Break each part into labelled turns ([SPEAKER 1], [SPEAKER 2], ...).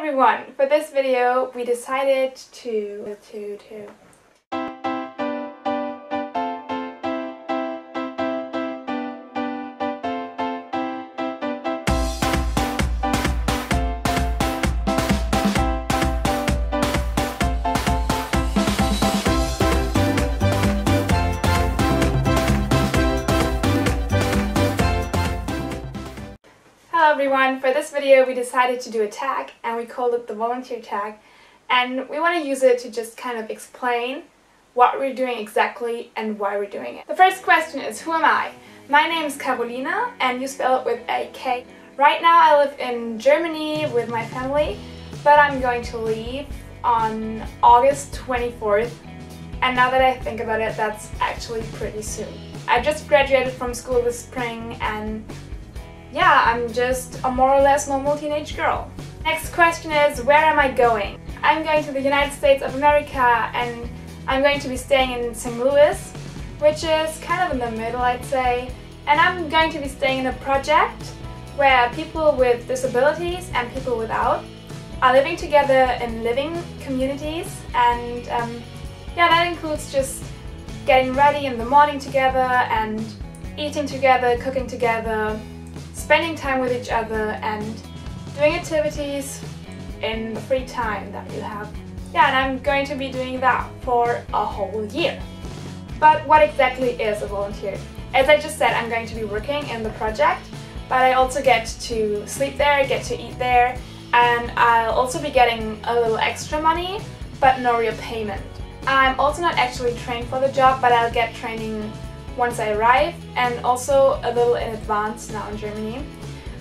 [SPEAKER 1] everyone! For this video we decided to Hello everyone! For this video we decided to do a tag and we called it the volunteer tag, and we want to use it to just kind of explain what we're doing exactly and why we're doing it. The first question is, who am I? My name is Karoline and you spell it with a K. Right now I live in Germany with my family, but I'm going to leave on August 24th, and now that I think about it, that's actually pretty soon. I just graduated from school this spring and yeah, I'm just a more or less normal teenage girl. Next question is, where am I going? I'm going to the United States of America and I'm going to be staying in St. Louis, which is kind of in the middle, I'd say. And I'm going to be staying in a project where people with disabilities and people without are living together in living communities, and yeah, that includes just getting ready in the morning together and eating together, cooking together, spending time with each other and doing activities in the free time that you have. Yeah, and I'm going to be doing that for a whole year. But what exactly is a volunteer? As I just said, I'm going to be working in the project, but I also get to sleep there, get to eat there, and I'll also be getting a little extra money, but no real payment. I'm also not actually trained for the job, but I'll get training once I arrive, and also a little in advance now in Germany,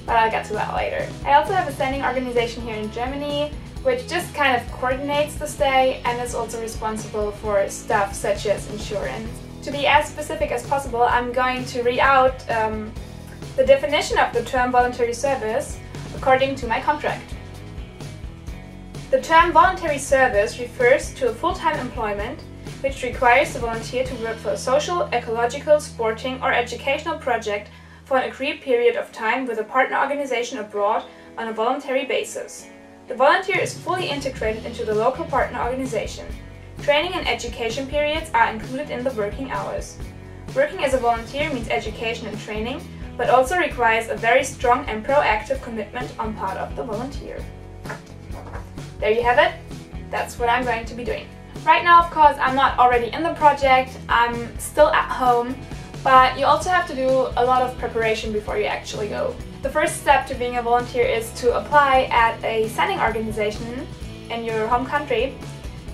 [SPEAKER 1] but I'll get to that later. I also have a standing organization here in Germany which just kind of coordinates the stay and is also responsible for stuff such as insurance. To be as specific as possible, I'm going to read out the definition of the term voluntary service according to my contract. The term voluntary service refers to a full-time employment which requires the volunteer to work for a social, ecological, sporting or educational project for an agreed period of time with a partner organization abroad on a voluntary basis. The volunteer is fully integrated into the local partner organization. Training and education periods are included in the working hours. Working as a volunteer means education and training, but also requires a very strong and proactive commitment on part of the volunteer. There you have it. That's what I'm going to be doing. Right now, of course, I'm not already in the project, I'm still at home, but you also have to do a lot of preparation before you actually go. The first step to being a volunteer is to apply at a sending organization in your home country,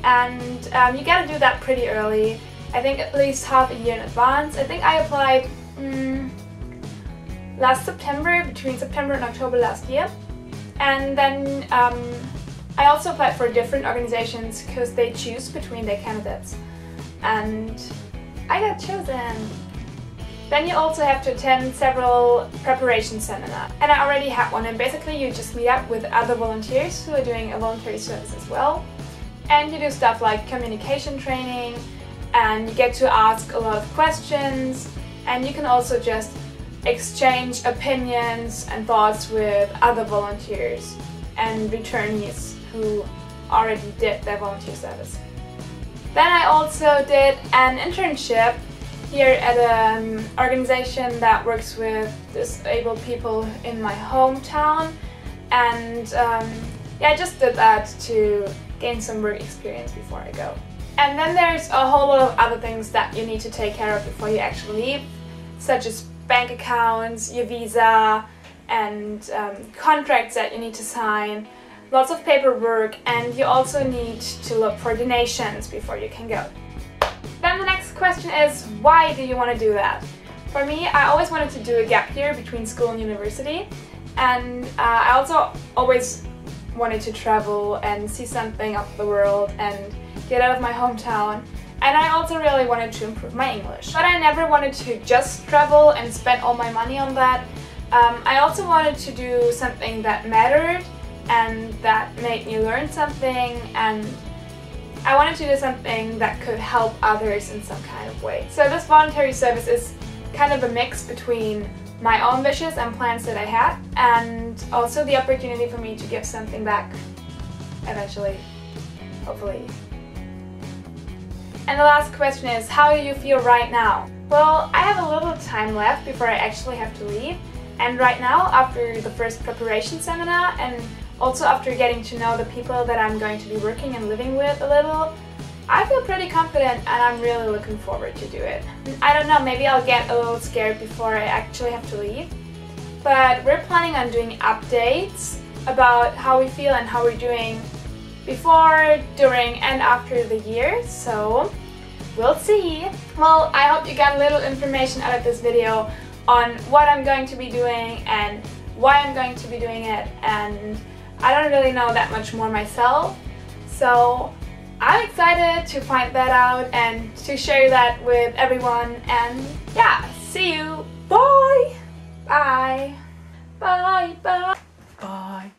[SPEAKER 1] and you gotta do that pretty early. I think at least half a year in advance. I think I applied last September, between September and October last year, and then I also applied for different organizations because they choose between their candidates, and I got chosen. Then you also have to attend several preparation seminars, and I already had one, and basically you just meet up with other volunteers who are doing a voluntary service as well, and you do stuff like communication training, and you get to ask a lot of questions, and you can also just exchange opinions and thoughts with other volunteers and returnees who already did their volunteer service. Then I also did an internship here at an organization that works with disabled people in my hometown, and yeah, I just did that to gain some work experience before I go. And then there's a whole lot of other things that you need to take care of before you actually leave, such as bank accounts, your visa, and contracts that you need to sign. Lots of paperwork, and you also need to look for donations before you can go. Then the next question is, why do you want to do that? For me, I always wanted to do a gap year between school and university, and I also always wanted to travel and see something of the world and get out of my hometown, and I also really wanted to improve my English. But I never wanted to just travel and spend all my money on that. I also wanted to do something that mattered and that made me learn something, and I wanted to do something that could help others in some kind of way. So this voluntary service is kind of a mix between my own wishes and plans that I had, and also the opportunity for me to give something back eventually, hopefully. And the last question is, how do you feel right now? Well, I have a little time left before I actually have to leave, and right now, after the first preparation seminar and also after getting to know the people that I'm going to be working and living with a little, I feel pretty confident and I'm really looking forward to do it. I don't know, maybe I'll get a little scared before I actually have to leave, but we're planning on doing updates about how we feel and how we're doing before, during and after the year, so we'll see. Well, I hope you got a little information out of this video on what I'm going to be doing and why I'm going to be doing it, and I don't really know that much more myself, so I'm excited to find that out and to share that with everyone, and yeah, see you! Bye! Bye! Bye! Bye! Bye!